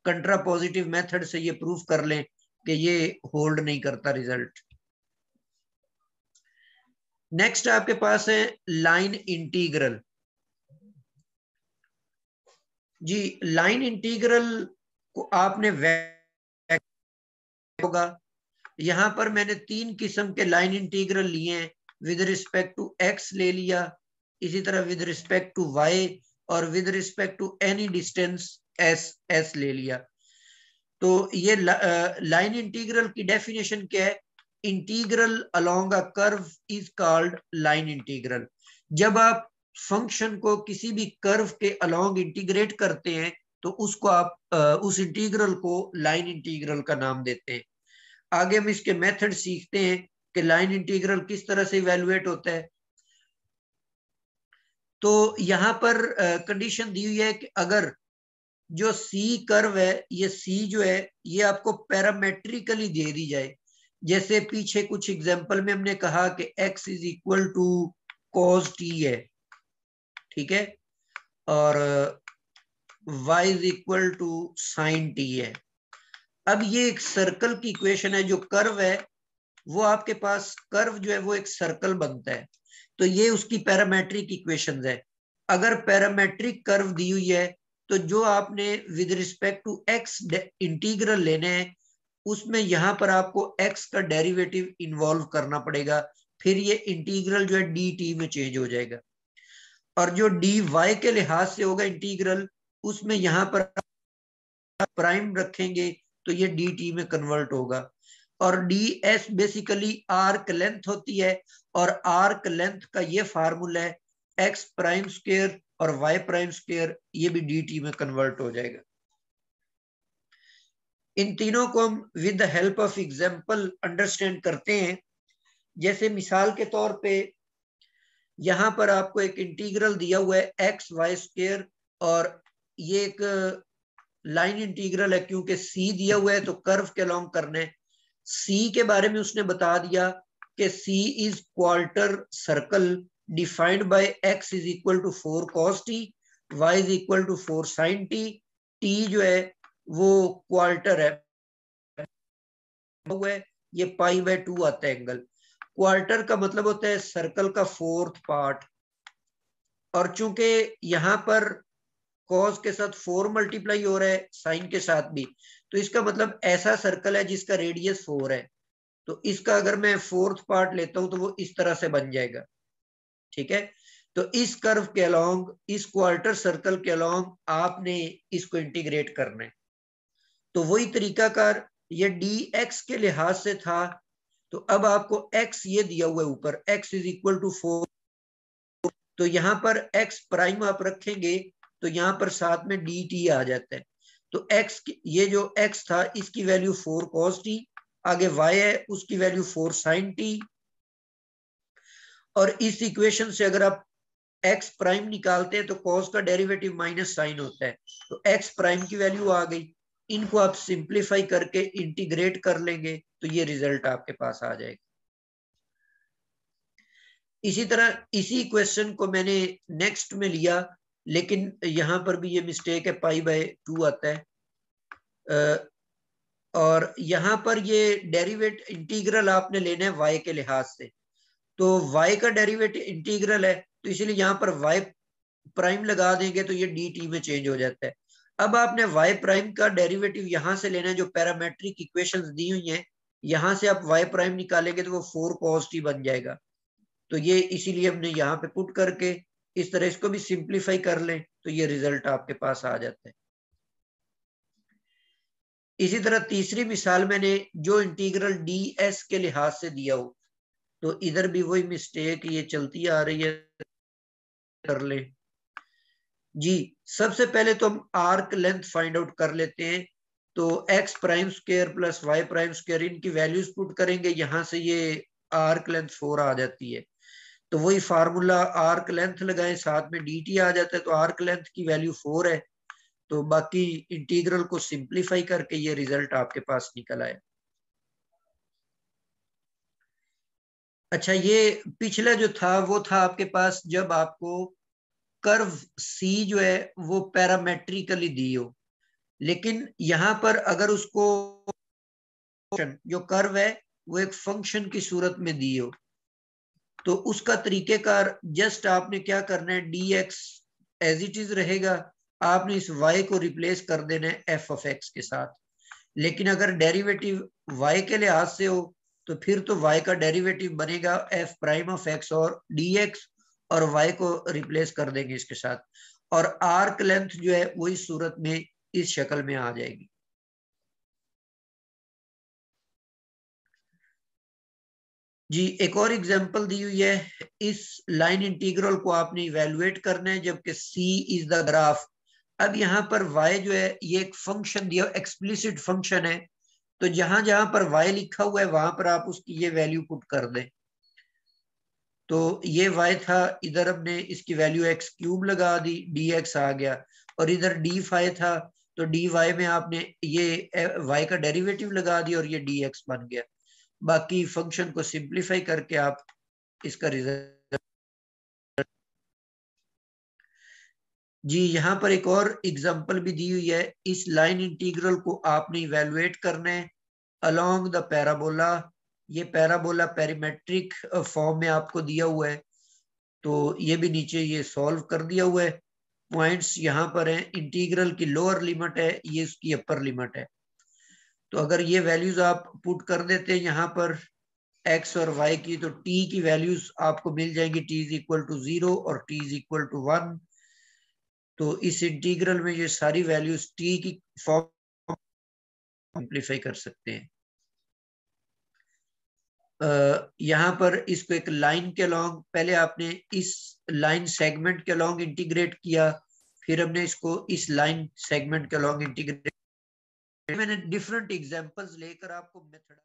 कंट्रापोजिटिव method से ये proof कर लें कि ये होल्ड नहीं करता रिजल्ट। नेक्स्ट आपके पास है लाइन इंटीग्रल। जी, लाइन इंटीग्रल को आपने होगा, यहां पर मैंने 3 किस्म के लाइन इंटीग्रल लिए हैं। विद रिस्पेक्ट टू एक्स ले लिया, इसी तरह विद रिस्पेक्ट टू वाई, और with respect to any distance s ले लिया। तो ये लाइन इंटीग्रल की डेफिनेशन क्या है? Integral along a curve is called line integral. जब आप फंक्शन को किसी भी कर्व के अलोंग इंटीग्रेट करते हैं तो उसको आप उस इंटीग्रल को लाइन इंटीग्रल का नाम देते हैं। आगे हम इसके मेथड सीखते हैं कि लाइन इंटीग्रल किस तरह से इवेलुएट होता है। तो यहां पर कंडीशन दी हुई है कि अगर जो सी कर्व है, ये सी जो है ये आपको पैरामेट्रिकली दे दी जाए, जैसे पीछे कुछ एग्जांपल में हमने कहा कि x is equal to cos t है, ठीक है, और y is equal to sin t है। अब ये एक सर्कल की इक्वेशन है, जो कर्व है वो आपके पास कर्व जो है वो एक सर्कल बनता है, तो ये उसकी पैरामेट्रिक इक्वेशंस है। अगर पैरामेट्रिक कर्व दी हुई है तो जो आपने with respect to x integral लेने हैं, उसमें यहां पर आपको एक्स का डेरिवेटिव इन्वॉल्व करना पड़ेगा, फिर ये इंटीग्रल जो है डी टी में चेंज हो जाएगा। और जो डी वाई के लिहाज से होगा इंटीग्रल, उसमें यहां पर प्राइम रखेंगे तो ये डी टी में कन्वर्ट होगा। और D S basically arc length होती है, और आर्क लेंथ का ये फार्मूला है एक्स प्राइम स्क्वायर और वाई प्राइम स्क्वायर, ये भी डी टी में कन्वर्ट हो जाएगा। इन तीनों को हम with the help of example understand करते हैं। जैसे मिसाल के तौर पे यहां पर आपको एक इंटीग्रल दिया हुआ है एक्स वाई स्क्वायर, और ये एक लाइन इंटीग्रल है, क्योंकि सी दिया हुआ है तो कर्व के अलोंग करना है। सी के बारे में उसने बता दिया कि c is quarter circle defined by x is equal to 4 cos t, y is equal to 4 sin t। t जो है वो क्वार्टर है, ये पाई बाय 2 आता है एंगल। क्वार्टर का मतलब होता है सर्कल का 4th पार्ट, और चूंकि यहां पर कॉस के साथ 4 मल्टीप्लाई हो रहा है, साइन के साथ भी, तो इसका मतलब ऐसा सर्कल है जिसका रेडियस 4 है। तो इसका अगर मैं 4th पार्ट लेता हूं तो वो इस तरह से बन जाएगा, ठीक है। तो इस कर्व के अलोंग, इस क्वार्टर सर्कल के अलोंग आपने इसको इंटीग्रेट करना है। तो वही तरीकाकार ये डी एक्स के लिहाज से था, तो अब आपको एक्स ये दिया हुआ है ऊपर, एक्स इज इक्वल टू 4, तो यहां पर एक्स प्राइम आप रखेंगे तो यहां पर साथ में डी टी आ जाता है। तो एक्स, ये जो एक्स था इसकी वैल्यू 4 cos t, आगे y है उसकी वैल्यू 4 sin t, और इस इक्वेशन से अगर आप x प्राइम निकालते हैं तो cos का डेरिवेटिव माइनस साइन होता है, तो x प्राइम की वैल्यू आ गई। इनको आप सिंप्लीफाई करके इंटीग्रेट कर लेंगे तो ये रिजल्ट आपके पास आ जाएगा। इसी तरह इसी क्वेश्चन को मैंने नेक्स्ट में लिया, लेकिन यहां पर भी ये मिस्टेक है, पाई बाय 2 आता है, और यहां पर ये डेरिवेट इंटीग्रल आपने लेना है y के लिहाज से, तो y का डेरिवेटिव इंटीग्रल है तो इसलिए यहां पर y प्राइम लगा देंगे तो ये डी टी में चेंज हो जाता है। अब आपने y प्राइम का डेरिवेटिव यहां से लेना है, जो पैरामेट्रिक इक्वेशंस दी हुई हैं, यहां से आप y प्राइम निकालेंगे तो वो 4 cos t बन जाएगा। तो ये इसीलिए हमने यहाँ पे पुट करके इस तरह इसको भी सिंप्लीफाई कर लें तो ये रिजल्ट आपके पास आ जाता है। इसी तरह तीसरी मिसाल मैंने जो इंटीग्रल डी एस के लिहाज से दिया हो, तो इधर भी वही मिस्टेक ये चलती आ रही है, कर ले जी। सबसे पहले तो हम आर्क लेंथ फाइंड आउट कर लेते हैं। तो x prime square plus y prime square, इनकी वैल्यूज पुट करेंगे, यहां से ये आर्क लेंथ 4 आ जाती है। तो वही फार्मूला, आर्क लेंथ लगाएं साथ में डी टी आ जाता है, तो आर्क लेंथ की वैल्यू 4 है। तो बाकी इंटीग्रल को सिंप्लीफाई करके ये रिजल्ट आपके पास निकल आए। अच्छा, ये पिछला जो था वो था आपके पास जब आपको कर्व सी जो है वो पैरामेट्रिकली दी हो, लेकिन यहाँ पर अगर उसको जो कर्व है वो एक फंक्शन की सूरत में दी हो, तो उसका तरीकेकार जस्ट आपने क्या करना है, d x as it is रहेगा, आपने इस y को रिप्लेस कर देना है एफ ऑफ एक्स के साथ। लेकिन अगर डेरिवेटिव y के लिहाज से हो तो फिर तो y का डेरिवेटिव बनेगा एफ प्राइम ऑफ एक्स और dx, और y को रिप्लेस कर देंगे इसके साथ, और आर्क लेंथ जो है वो इस सूरत में इस शक्ल में आ जाएगी। जी एक और एग्जांपल दी हुई है, इस लाइन इंटीग्रल को आपने इवेलुएट करना है जबकि c इज द ग्राफ। अब यहाँ पर y जो है ये एक फंक्शन दिया, एक्सप्लिसिट फंक्शन है, तो जहां जहां पर y लिखा हुआ है वहां पर आप उसकी ये वैल्यू पुट कर दें। तो ये y था, इधर हमने इसकी वैल्यू x क्यूब लगा दी, dx आ गया, और इधर dy था तो dy में आपने ये y का डेरिवेटिव लगा दिया और ये dx बन गया। बाकी फंक्शन को सिंप्लीफाई करके आप इसका रिजल्ट। जी यहाँ पर एक और एग्जांपल भी दी हुई है, इस लाइन इंटीग्रल को आपने इवेलुएट करना है अलोंग द पैराबोला। ये पैराबोला पेरीमेट्रिक फॉर्म में आपको दिया हुआ है, तो ये भी नीचे ये सॉल्व कर दिया हुआ है। पॉइंट्स यहाँ पर हैं, इंटीग्रल की लोअर लिमिट है, ये इसकी अपर लिमिट है। तो अगर ये वैल्यूज आप पुट कर देते हैं यहाँ पर x और y की, तो t की वैल्यूज आपको मिल जाएंगी, t इज इक्वल टू 0 और t इज इक्वल टू 1। तो इस इंटीग्रल में ये सारी वैल्यूज t की फॉर्म सिंप्लीफाई कर सकते हैं। यहाँ पर इसको एक लाइन के अलॉन्ग, पहले आपने इस लाइन सेगमेंट के अलॉन्ग इंटीग्रेट किया, फिर हमने इसको इस लाइन सेगमेंट के अलॉन्ग इंटीग्रेट। मैंने डिफरेंट एग्जांपल्स लेकर आपको मेथड